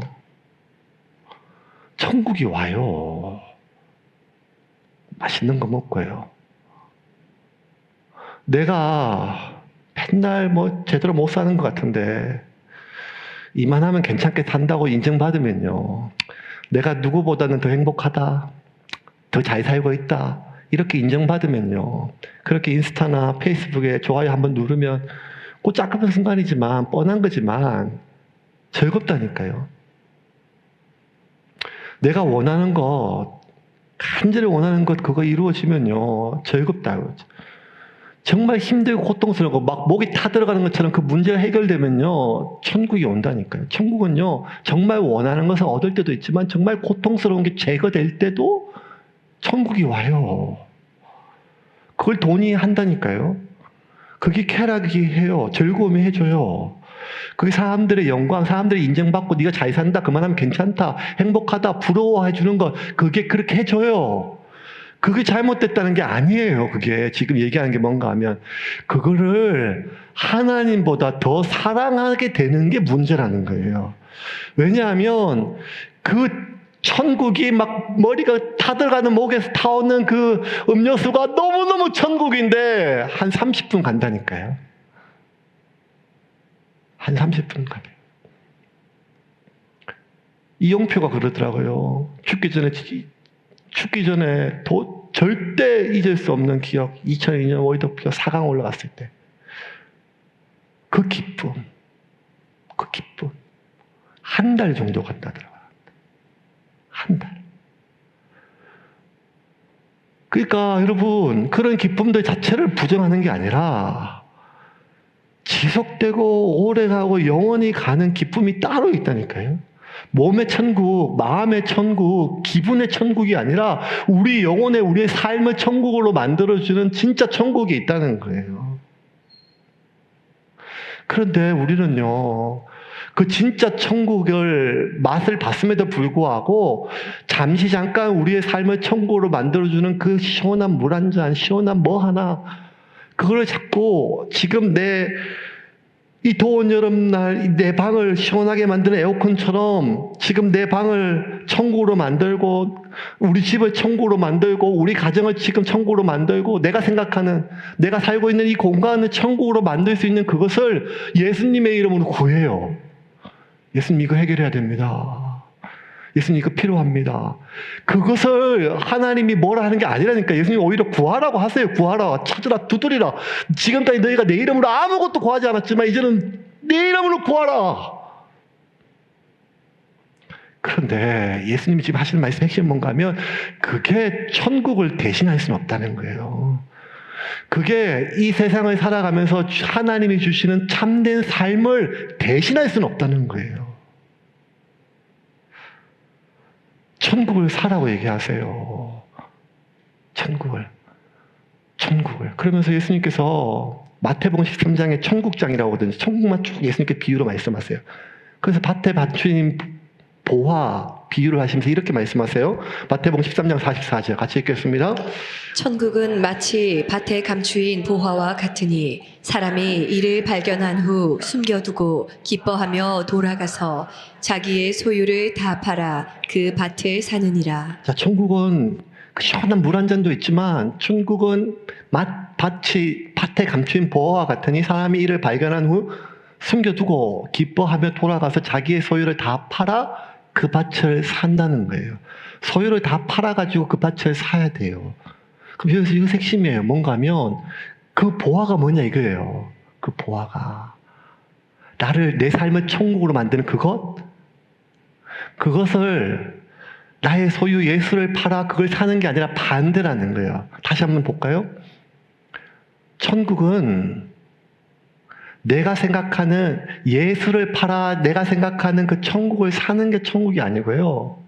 천국이 와요. 맛있는 거 먹고요. 내가 맨날 뭐 제대로 못 사는 것 같은데 이만하면 괜찮게 산다고 인정받으면요. 내가 누구보다는 더 행복하다. 더 잘 살고 있다. 이렇게 인정받으면요. 그렇게 인스타나 페이스북에 좋아요 한번 누르면 그 작은 순간이지만 뻔한 거지만 즐겁다니까요. 내가 원하는 거 간절히 원하는 것 그거 이루어지면요 즐겁다고. 정말 힘들고 고통스럽고 막 목이 타들어가는 것처럼 그 문제가 해결되면요 천국이 온다니까요. 천국은요 정말 원하는 것을 얻을 때도 있지만 정말 고통스러운 게 제거될 때도 천국이 와요. 그걸 돈이 한다니까요. 그게 쾌락이 해요. 즐거움이 해줘요. 그게 사람들의 영광, 사람들의 인정받고 네가 잘 산다, 그만하면 괜찮다, 행복하다, 부러워해 주는 것, 그게 그렇게 해줘요. 그게 잘못됐다는 게 아니에요. 그게 지금 얘기하는 게 뭔가 하면 그거를 하나님보다 더 사랑하게 되는 게 문제라는 거예요. 왜냐하면 그 천국이 막 머리가 타들어가는 목에서 타오는 그 음료수가 너무너무 천국인데 한 30분 간다니까요. 한 30분 가요. 이용표가 그러더라고요. 죽기 전에 절대 잊을 수 없는 기억. 2002년 월드컵 4강 올라갔을 때. 그 기쁨. 한 달 정도 간다더라고요. 한 달. 그러니까 여러분, 그런 기쁨들 자체를 부정하는 게 아니라 지속되고 오래가고 영원히 가는 기쁨이 따로 있다니까요. 몸의 천국, 마음의 천국, 기분의 천국이 아니라 우리 영혼의 우리의 삶을 천국으로 만들어주는 진짜 천국이 있다는 거예요. 그런데 우리는요, 그 진짜 천국을 맛을 봤음에도 불구하고 잠시 잠깐 우리의 삶을 천국으로 만들어주는 그 시원한 물 한 잔, 시원한 뭐 하나, 그거를 자꾸 지금 이 더운 여름날 내 방을 시원하게 만드는 에어컨처럼 지금 내 방을 천국으로 만들고 우리 집을 천국으로 만들고 우리 가정을 지금 천국으로 만들고 내가 살고 있는 이 공간을 천국으로 만들 수 있는 그것을 예수님의 이름으로 구해요. 예수님 이거 해결해야 됩니다. 예수님 이거 필요합니다. 그것을 하나님이 뭐라 하는 게 아니라니까. 예수님 오히려 구하라고 하세요. 구하라, 찾으라, 두드리라. 지금까지 너희가 내 이름으로 아무것도 구하지 않았지만 이제는 내 이름으로 구하라. 그런데 예수님이 지금 하시는 말씀 핵심이 뭔가 하면 그게 천국을 대신할 수는 없다는 거예요. 그게 이 세상을 살아가면서 하나님이 주시는 참된 삶을 대신할 수는 없다는 거예요. 천국을 사라고 얘기하세요. 천국을. 그러면서 예수님께서 마태복음 13장에 천국장이라고 하든지 천국만 쭉 예수님께 비유로 말씀하세요. 그래서 밭에 받친 보화 비유를 하시면서 이렇게 말씀하세요. 마태복음 13장 44절 같이 읽겠습니다. 천국은 마치 밭에 감추인 보화와 같으니 사람이 이를 발견한 후 숨겨두고 기뻐하며 돌아가서 자기의 소유를 다 팔아 그 밭을 사느니라. 자, 천국은 그 시원한 물 한 잔도 있지만 천국은 밭에 감추인 보화와 같으니 사람이 이를 발견한 후 숨겨두고 기뻐하며 돌아가서 자기의 소유를 다 팔아 그 밭을 산다는 거예요. 소유를 다 팔아가지고 그 밭을 사야 돼요. 그럼 여기서 이거 핵심이에요. 뭔가 하면 그 보화가 뭐냐 이거예요. 그 보화가 내 삶을 천국으로 만드는 그것을 나의 소유 예수를 팔아 그걸 사는 게 아니라 반대라는 거예요. 다시 한번 볼까요? 천국은 내가 생각하는 예수를 팔아 내가 생각하는 그 천국을 사는 게 천국이 아니고요.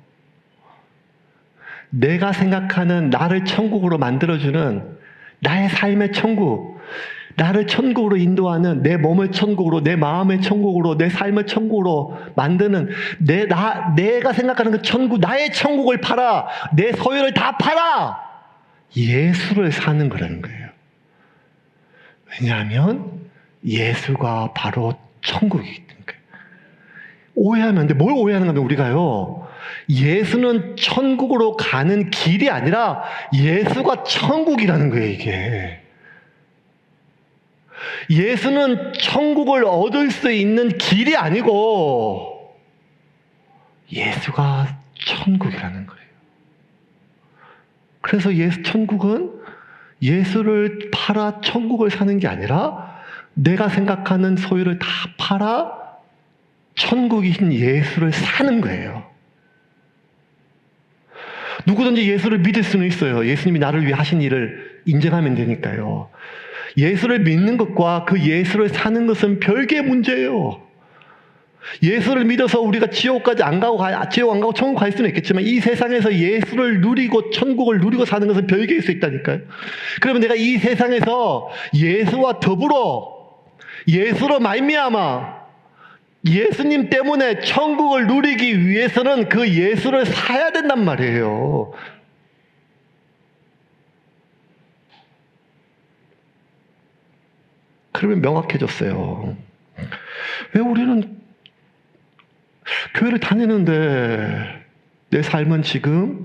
내가 생각하는 나를 천국으로 만들어주는 나의 삶의 천국, 나를 천국으로 인도하는 내 몸을 천국으로, 내 마음의 천국으로, 내 삶을 천국으로 만드는 내가 생각하는 그 천국, 나의 천국을 팔아 내 소유를 다 팔아 예수를 사는 거라는 거예요. 왜냐하면 예수가 바로 천국이기 때문에. 오해하면 안 돼. 뭘 오해하는 거면 우리가요. 예수는 천국으로 가는 길이 아니라 예수가 천국이라는 거예요, 이게. 예수는 천국을 얻을 수 있는 길이 아니고 예수가 천국이라는 거예요. 그래서 천국은 예수를 팔아 천국을 사는 게 아니라 내가 생각하는 소유를 다 팔아 천국이신 예수를 사는 거예요. 누구든지 예수를 믿을 수는 있어요. 예수님이 나를 위해 하신 일을 인정하면 되니까요. 예수를 믿는 것과 그 예수를 사는 것은 별개의 문제예요. 예수를 믿어서 우리가 지옥 안 가고 천국 갈 수는 있겠지만 이 세상에서 예수를 누리고 천국을 누리고 사는 것은 별개일 수 있다니까요. 그러면 내가 이 세상에서 예수와 더불어 예수로 말미암아 예수님 때문에 천국을 누리기 위해서는 그 예수를 사야 된단 말이에요. 그러면 명확해졌어요. 왜 우리는 교회를 다니는데 내 삶은 지금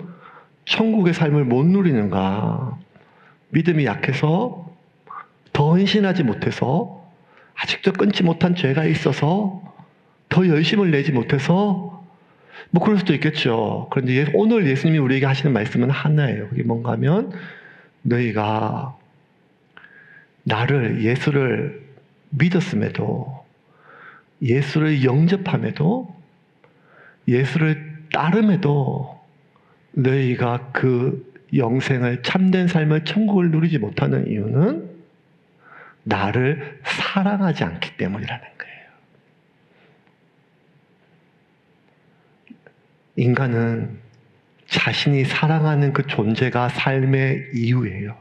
천국의 삶을 못 누리는가? 믿음이 약해서 더 헌신하지 못해서 아직도 끊지 못한 죄가 있어서 더 열심을 내지 못해서 뭐 그럴 수도 있겠죠. 그런데 오늘 예수님이 우리에게 하시는 말씀은 하나예요. 그게 뭔가 하면 너희가 나를 예수를 믿었음에도 예수를 영접함에도 예수를 따름에도 너희가 그 영생을 참된 삶을 천국을 누리지 못하는 이유는 나를 사랑하지 않기 때문이라는 거예요. 인간은 자신이 사랑하는 그 존재가 삶의 이유예요.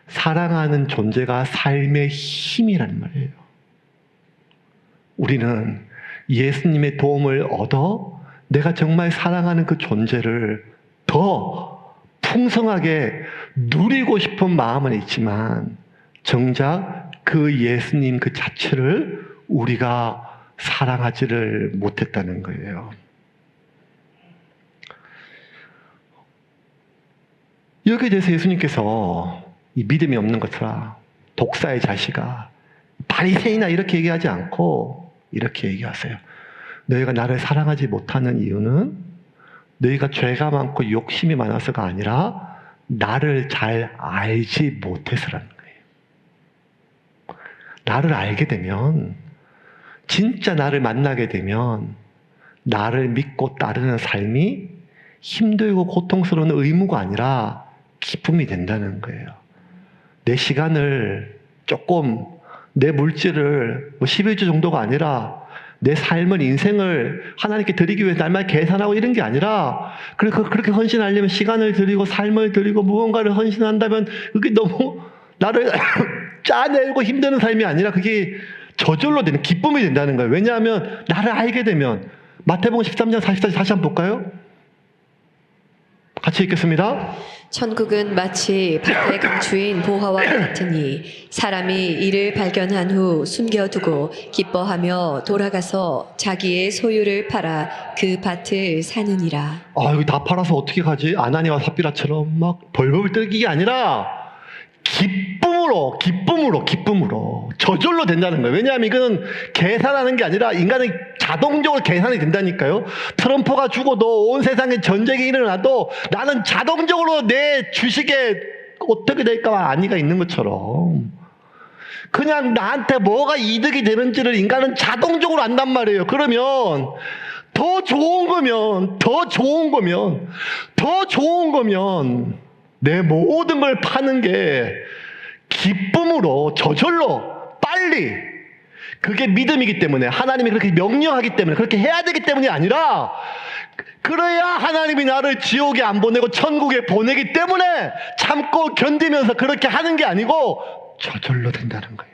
사랑하는 존재가 삶의 힘이란 말이에요. 우리는 예수님의 도움을 얻어 내가 정말 사랑하는 그 존재를 더 풍성하게 누리고 싶은 마음은 있지만 정작 그 예수님 그 자체를 우리가 사랑하지를 못했다는 거예요. 여기에 대해서 예수님께서 이 믿음이 없는 것들아 독사의 자식아 바리새인아 이렇게 얘기하지 않고 이렇게 얘기하세요. 너희가 나를 사랑하지 못하는 이유는 너희가 죄가 많고 욕심이 많아서가 아니라 나를 잘 알지 못해서라는 거예요. 나를 알게 되면 진짜 나를 만나게 되면 나를 믿고 따르는 삶이 힘들고 고통스러운 의무가 아니라 기쁨이 된다는 거예요. 내 시간을 조금 내 물질을 11주 정도가 아니라 내 삶을 인생을 하나님께 드리기 위해 날마다 계산하고 이런 게 아니라 그렇게 헌신하려면 시간을 드리고 삶을 드리고 무언가를 헌신한다면 그게 너무 나를 짜내고 힘드는 삶이 아니라 그게 저절로 되는 기쁨이 된다는 거예요. 왜냐하면 나를 알게 되면 마태복음 13장 44절 다시 한번 볼까요? 같이 읽겠습니다. 천국은 마치 밭에 감추인 보화와 같으니 사람이 이를 발견한 후 숨겨두고 기뻐하며 돌아가서 자기의 소유를 팔아 그 밭을 사느니라. 여기 다 팔아서 어떻게 가지? 아나니와 삽비라처럼 막 벌벌 떨기 게 아니라 기쁨으로 저절로 된다는 거예요. 왜냐하면 이거는 계산하는 게 아니라 인간은 자동적으로 계산이 된다니까요. 트럼프가 죽어도 온 세상에 전쟁이 일어나도 나는 자동적으로 내 주식에 어떻게 될까 안위가 있는 것처럼 그냥 나한테 뭐가 이득이 되는지를 인간은 자동적으로 안단 말이에요. 그러면 더 좋은 거면 내 모든 걸 파는 게 기쁨으로 저절로 빨리 그게 믿음이기 때문에 하나님이 그렇게 명령하기 때문에 그렇게 해야 되기 때문이 아니라 그래야 하나님이 나를 지옥에 안 보내고 천국에 보내기 때문에 참고 견디면서 그렇게 하는 게 아니고 저절로 된다는 거예요.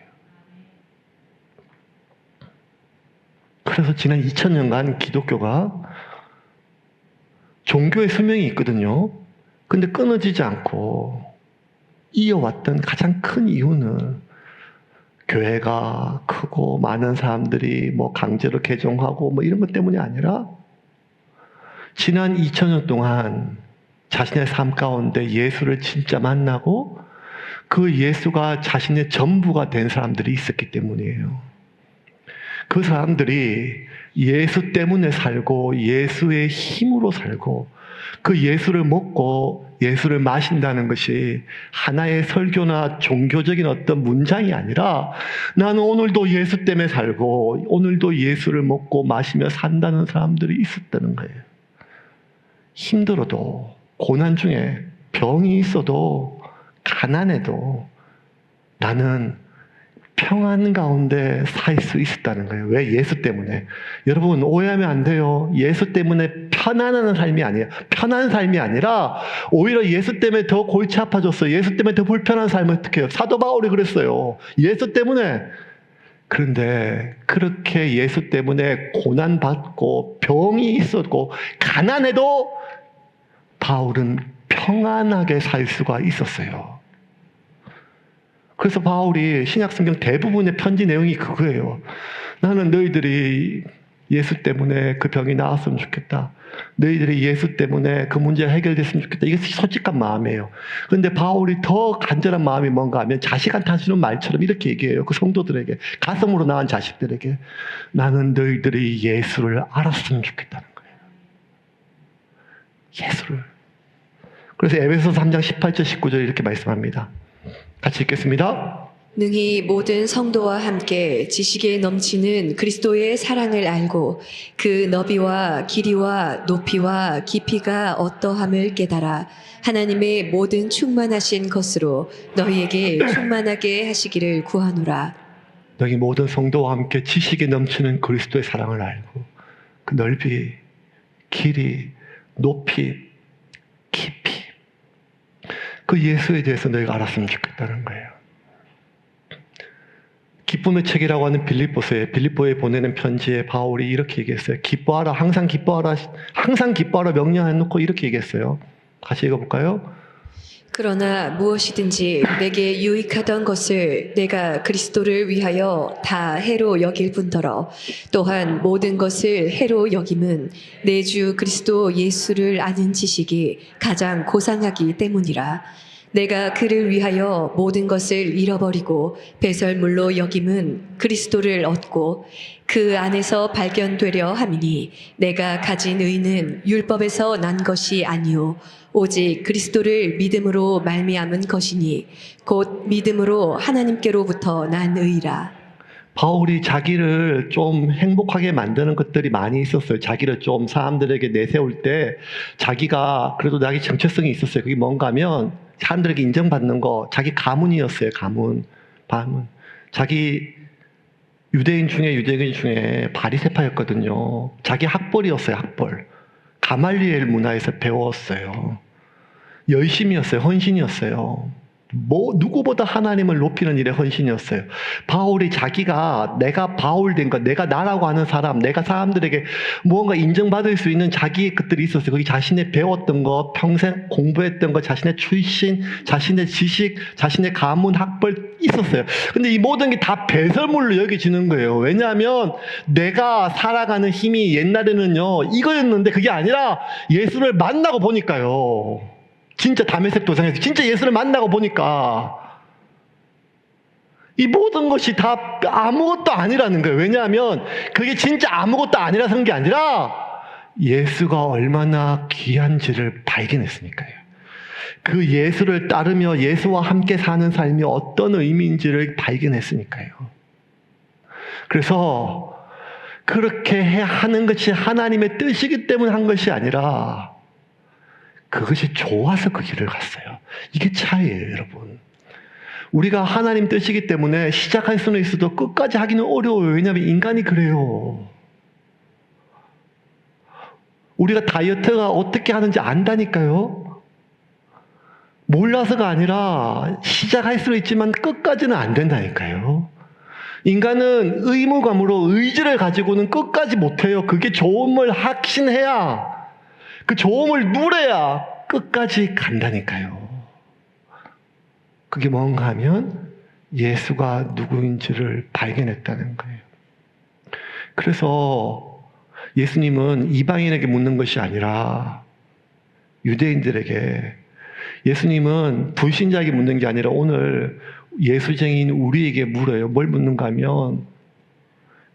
그래서 지난 2000년간 기독교가 종교의 수명이 있거든요. 근데 끊어지지 않고 이어왔던 가장 큰 이유는 교회가 크고 많은 사람들이 뭐 강제로 개종하고 뭐 이런 것 때문이 아니라 지난 2000년 동안 자신의 삶 가운데 예수를 진짜 만나고 그 예수가 자신의 전부가 된 사람들이 있었기 때문이에요. 그 사람들이 예수 때문에 살고 예수의 힘으로 살고 그 예수를 먹고 예수를 마신다는 것이 하나의 설교나 종교적인 어떤 문장이 아니라 나는 오늘도 예수 때문에 살고 오늘도 예수를 먹고 마시며 산다는 사람들이 있었다는 거예요. 힘들어도, 고난 중에 병이 있어도, 가난해도 나는 평안 가운데 살 수 있었다는 거예요. 왜? 예수 때문에. 여러분, 오해하면 안 돼요. 예수 때문에 편안한 삶이 아니에요. 편한 삶이 아니라 오히려 예수 때문에 더 골치 아파졌어요. 예수 때문에 더 불편한 삶을 어떻게 해요? 사도 바울이 그랬어요. 예수 때문에. 그런데 그렇게 예수 때문에 고난받고 병이 있었고 가난해도 바울은 평안하게 살 수가 있었어요. 그래서 바울이 신약성경 대부분의 편지 내용이 그거예요. 나는 너희들이 예수 때문에 그 병이 나았으면 좋겠다. 너희들이 예수 때문에 그 문제가 해결됐으면 좋겠다. 이게 솔직한 마음이에요. 그런데 바울이 더 간절한 마음이 뭔가 하면 자식한테 하시는 말처럼 이렇게 얘기해요. 그 성도들에게, 가슴으로 낳은 자식들에게. 나는 너희들이 예수를 알았으면 좋겠다는 거예요. 예수를. 그래서 에베소서 3장 18절 19절 이렇게 말씀합니다. 같이 읽겠습니다. 능히 모든 성도와 함께 지식에 넘치는 그리스도의 사랑을 알고 그 너비와 길이와 높이와 깊이가 어떠함을 깨달아 하나님의 모든 충만하신 것으로 너희에게 충만하게 하시기를 구하노라. 너희 모든 성도와 함께 지식에 넘치는 그리스도의 사랑을 알고 그 넓이, 길이, 높이, 깊이 그 예수에 대해서 너희가 알았으면 좋겠다는 거예요. 기쁨의 책이라고 하는 빌립보에 보내는 편지에 바울이 이렇게 얘기했어요. 기뻐하라, 항상 기뻐하라, 항상 기뻐하라 명령해놓고 이렇게 얘기했어요. 같이 읽어볼까요? 그러나 무엇이든지 내게 유익하던 것을 내가 그리스도를 위하여 다 해로 여길 뿐더러 또한 모든 것을 해로 여김은 내 주 그리스도 예수를 아는 지식이 가장 고상하기 때문이라. 내가 그를 위하여 모든 것을 잃어버리고 배설물로 여김은 그리스도를 얻고 그 안에서 발견되려 함이니 내가 가진 의는 율법에서 난 것이 아니요 오직 그리스도를 믿음으로 말미암은 것이니 곧 믿음으로 하나님께로부터 난 의라. 바울이 자기를 좀 행복하게 만드는 것들이 많이 있었어요. 자기를 좀 사람들에게 내세울 때 자기가 그래도 자기 정체성이 있었어요. 그게 뭔가 하면 사람들에게 인정받는 거, 자기 가문이었어요. 가문. 자기 유대인 중에 바리새파였거든요. 자기 학벌이었어요. 학벌. 가말리엘 문화에서 배웠어요. 열심이었어요. 헌신이었어요. 누구보다 하나님을 높이는 일에 헌신이었어요. 바울이 자기가 내가 바울 된 것, 내가 나라고 하는 사람, 내가 사람들에게 무언가 인정받을 수 있는 자기의 것들이 있었어요. 거기 자신의 배웠던 것, 평생 공부했던 것, 자신의 출신, 자신의 지식, 자신의 가문, 학벌 있었어요. 근데 이 모든 게 다 배설물로 여겨지는 거예요. 왜냐하면 내가 살아가는 힘이 옛날에는요, 이거였는데 그게 아니라 예수를 만나고 보니까요. 진짜 다메섹 도상에서 진짜 예수를 만나고 보니까 이 모든 것이 다 아무것도 아니라는 거예요. 왜냐하면 그게 진짜 아무것도 아니라서 그런 게 아니라 예수가 얼마나 귀한지를 발견했으니까요. 그 예수를 따르며 예수와 함께 사는 삶이 어떤 의미인지를 발견했으니까요. 그래서 그렇게 하는 것이 하나님의 뜻이기 때문에 한 것이 아니라 그것이 좋아서 그 길을 갔어요. 이게 차이예요, 여러분. 우리가 하나님 뜻이기 때문에 시작할 수는 있어도 끝까지 하기는 어려워요. 왜냐하면 인간이 그래요. 우리가 다이어트가 어떻게 하는지 안다니까요. 몰라서가 아니라 시작할 수는 있지만 끝까지는 안 된다니까요. 인간은 의무감으로 의지를 가지고는 끝까지 못해요. 그게 좋음을 확신해야, 그 좋음을 누려야 끝까지 간다니까요. 그게 뭔가 하면 예수가 누구인지를 발견했다는 거예요. 그래서 예수님은 이방인에게 묻는 것이 아니라 유대인들에게, 예수님은 불신자에게 묻는 게 아니라 오늘 예수쟁이인 우리에게 물어요. 뭘 묻는가 하면,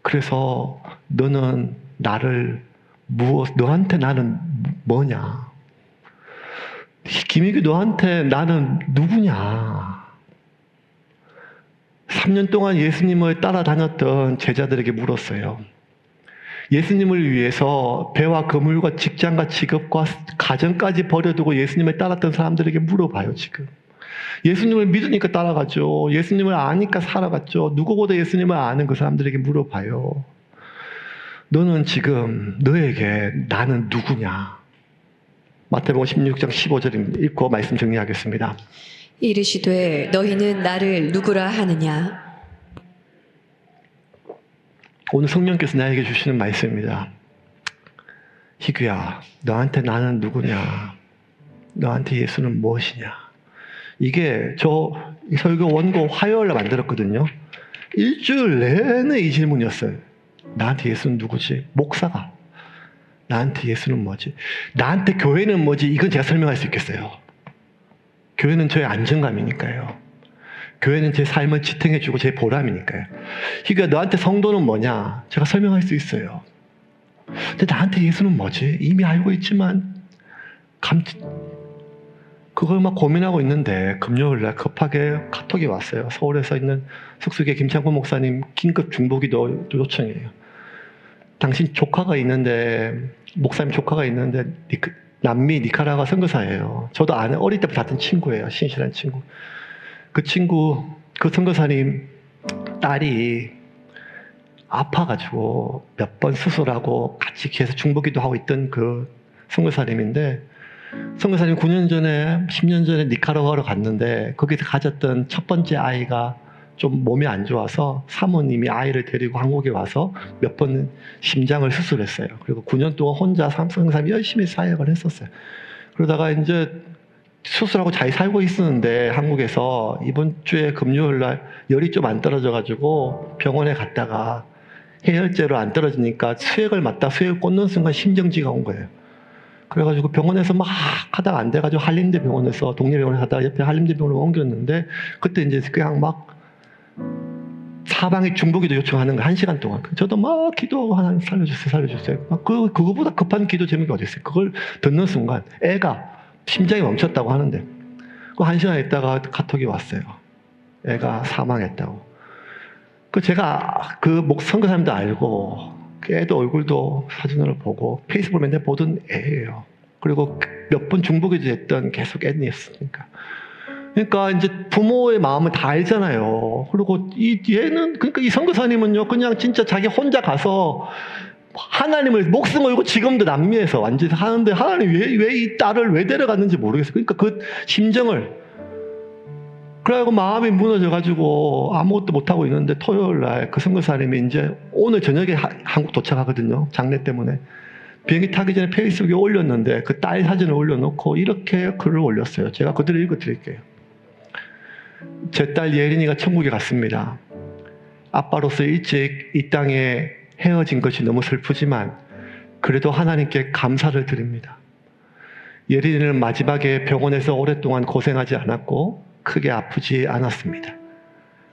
그래서 너는 나를 너한테 나는 뭐냐? 김희규 너한테 나는 누구냐? 3년 동안 예수님을 따라다녔던 제자들에게 물었어요. 예수님을 위해서 배와 그물과 직장과 직업과 가정까지 버려두고 예수님을 따랐던 사람들에게 물어봐요, 지금. 예수님을 믿으니까 따라가죠. 예수님을 아니까 살아갔죠. 누구보다 예수님을 아는 그 사람들에게 물어봐요. 너는 지금 너에게 나는 누구냐? 마태복음 16장 15절 읽고 말씀 정리하겠습니다. 이르시되 너희는 나를 누구라 하느냐? 오늘 성령께서 나에게 주시는 말씀입니다. 희규야, 너한테 나는 누구냐? 너한테 예수는 무엇이냐? 이게 저 설교 원고 화요일에 만들었거든요. 일주일 내내 이 질문이었어요. 나한테 예수는 누구지? 목사가. 나한테 예수는 뭐지? 나한테 교회는 뭐지? 이건 제가 설명할 수 있겠어요. 교회는 저의 안정감이니까요. 교회는 제 삶을 지탱해주고 제 보람이니까요. 희규야, 너한테 성도는 뭐냐? 제가 설명할 수 있어요. 근데 나한테 예수는 뭐지? 이미 알고 있지만 그걸 막 고민하고 있는데 금요일날 급하게 카톡이 왔어요. 서울에서 있는 숙소계 김창곤 목사님 긴급 중보기도 요청이에요. 당신 조카가 있는데, 목사님 조카가 있는데 남미 니카라과 선교사예요. 저도 아는 어릴 때부터 같은 친구예요. 신실한 친구. 그 선교사님 딸이 아파가지고 몇 번 수술하고 같이 계속 중보기도 하고 있던 그 선교사님인데, 선교사님 9년 전에 10년 전에 니카라과로 갔는데 거기서 가졌던 첫 번째 아이가 좀 몸이 안 좋아서 사모님이 아이를 데리고 한국에 와서 몇 번 심장을 수술했어요. 그리고 9년 동안 혼자 선교사님이 열심히 사역을 했었어요. 그러다가 이제 수술하고 잘 살고 있었는데 한국에서 이번 주에 금요일 날 열이 좀 안 떨어져가지고 병원에 갔다가 해열제로 안 떨어지니까 수액을 맞다 수액을 꽂는 순간 심정지가 온 거예요. 그래가지고 병원에서 막 하다가 안 돼가지고 한림대 병원에서 동네 병원에 가다가 옆에 한림대 병원으로 옮겼는데 그때 이제 그냥 막 사방에 중보기도 요청하는 거 1시간 동안. 저도 막 기도하고 하나님 살려주세요, 살려주세요. 막 그거보다 급한 기도 제목이 어디 있어요? 그걸 듣는 순간 애가 심장이 멈췄다고 하는데 그 1시간 있다가 카톡이 왔어요. 애가 사망했다고. 그 제가 그 선교사님도 알고 그 애도 얼굴도 사진으로 보고 페이스북을 맨날 보던 애예요. 그리고 몇 번 중보기도 했던 계속 애였으니까. 그러니까 이제 부모의 마음을 다 알잖아요. 그리고 그러니까 이 선교사님은요, 그냥 진짜 자기 혼자 가서 하나님을 목숨 걸고 지금도 남미에서 완전히 하는데 하나님 왜 이 딸을 왜 데려갔는지 모르겠어요. 그러니까 그 심정을 그래가지고 마음이 무너져가지고 아무것도 못하고 있는데 토요일 날 그 선교사님이 이제 오늘 저녁에 한국 도착하거든요. 장례 때문에. 비행기 타기 전에 페이스북에 올렸는데 그 딸 사진을 올려놓고 이렇게 글을 올렸어요. 제가 그대로 읽어드릴게요. 제 딸 예린이가 천국에 갔습니다. 아빠로서 일찍 이 땅에 헤어진 것이 너무 슬프지만 그래도 하나님께 감사를 드립니다. 예린이는 마지막에 병원에서 오랫동안 고생하지 않았고 크게 아프지 않았습니다.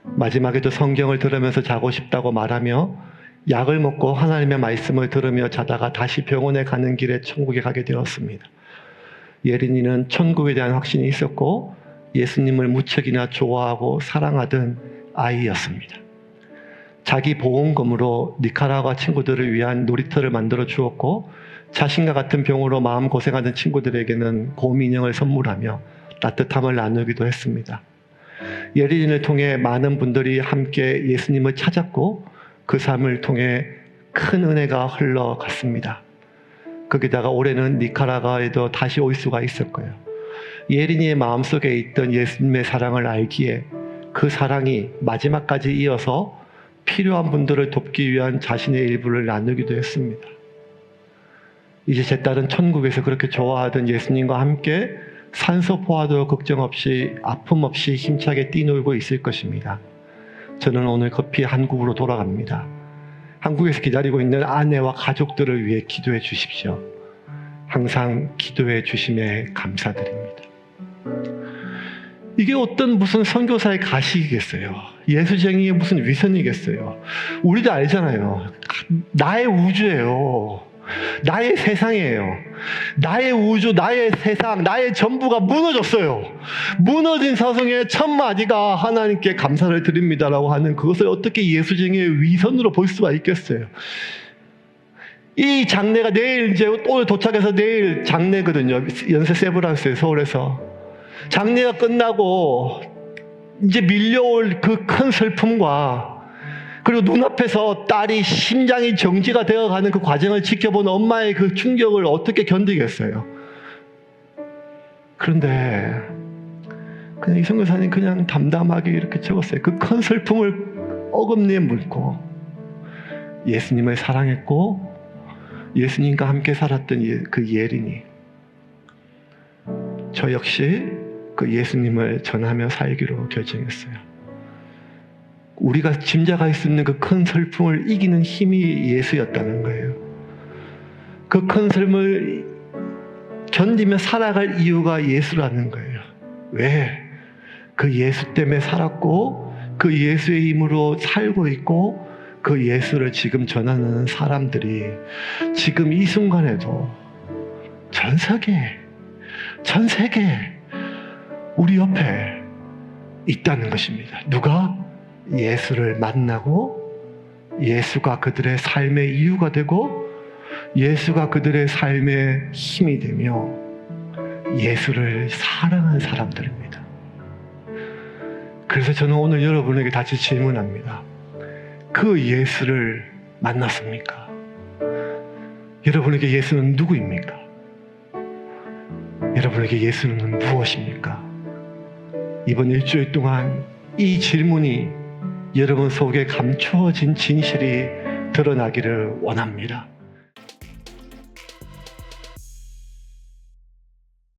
마지막에도 성경을 들으면서 자고 싶다고 말하며 약을 먹고 하나님의 말씀을 들으며 자다가 다시 병원에 가는 길에 천국에 가게 되었습니다. 예린이는 천국에 대한 확신이 있었고 예수님을 무척이나 좋아하고 사랑하던 아이였습니다. 자기 보험금으로 니카라과 친구들을 위한 놀이터를 만들어 주었고 자신과 같은 병으로 마음고생하는 친구들에게는 곰 인형을 선물하며 따뜻함을 나누기도 했습니다. 예린이를 통해 많은 분들이 함께 예수님을 찾았고 그 삶을 통해 큰 은혜가 흘러갔습니다. 거기다가 올해는 니카라과에도 다시 올 수가 있을 거예요. 예린이의 마음속에 있던 예수님의 사랑을 알기에 그 사랑이 마지막까지 이어서 필요한 분들을 돕기 위한 자신의 일부를 나누기도 했습니다. 이제 제 딸은 천국에서 그렇게 좋아하던 예수님과 함께 산소포화도 걱정 없이 아픔 없이 힘차게 뛰놀고 있을 것입니다. 저는 오늘 급히 한국으로 돌아갑니다. 한국에서 기다리고 있는 아내와 가족들을 위해 기도해 주십시오. 항상 기도해 주심에 감사드립니다. 이게 어떤 무슨 선교사의 가식이겠어요. 예수쟁이의 무슨 위선이겠어요. 우리도 알잖아요. 나의 우주예요. 나의 세상이에요. 나의 우주, 나의 세상, 나의 전부가 무너졌어요. 무너진 사성의 첫 마디가 하나님께 감사를 드립니다라고 하는 그것을 어떻게 예수쟁이의 위선으로 볼 수가 있겠어요. 이 장례가 내일 이제 오늘 도착해서 내일 장례거든요. 연세 세브란스에 서울에서. 장례가 끝나고 이제 밀려올 그 큰 슬픔과 그리고 눈앞에서 딸이 심장이 정지가 되어가는 그 과정을 지켜본 엄마의 그 충격을 어떻게 견디겠어요? 그런데 그냥 이 선교사님 그냥 담담하게 이렇게 적었어요. 그 큰 슬픔을 어금니에 물고 예수님을 사랑했고 예수님과 함께 살았던 그 예린이, 저 역시 그 예수님을 전하며 살기로 결정했어요. 우리가 짐작할 수 있는 그 큰 슬픔을 이기는 힘이 예수였다는 거예요. 그 큰 슬픔을 견디며 살아갈 이유가 예수라는 거예요. 왜? 그 예수 때문에 살았고 그 예수의 힘으로 살고 있고 그 예수를 지금 전하는 사람들이 지금 이 순간에도 전 세계 우리 옆에 있다는 것입니다. 누가? 예수를 만나고 예수가 그들의 삶의 이유가 되고 예수가 그들의 삶의 힘이 되며 예수를 사랑하는 사람들입니다. 그래서 저는 오늘 여러분에게 다시 질문합니다. 그 예수를 만났습니까? 여러분에게 예수는 누구입니까? 여러분에게 예수는 무엇입니까? 이번 일주일 동안 이 질문이 여러분 속에 감추어진 진실이 드러나기를 원합니다.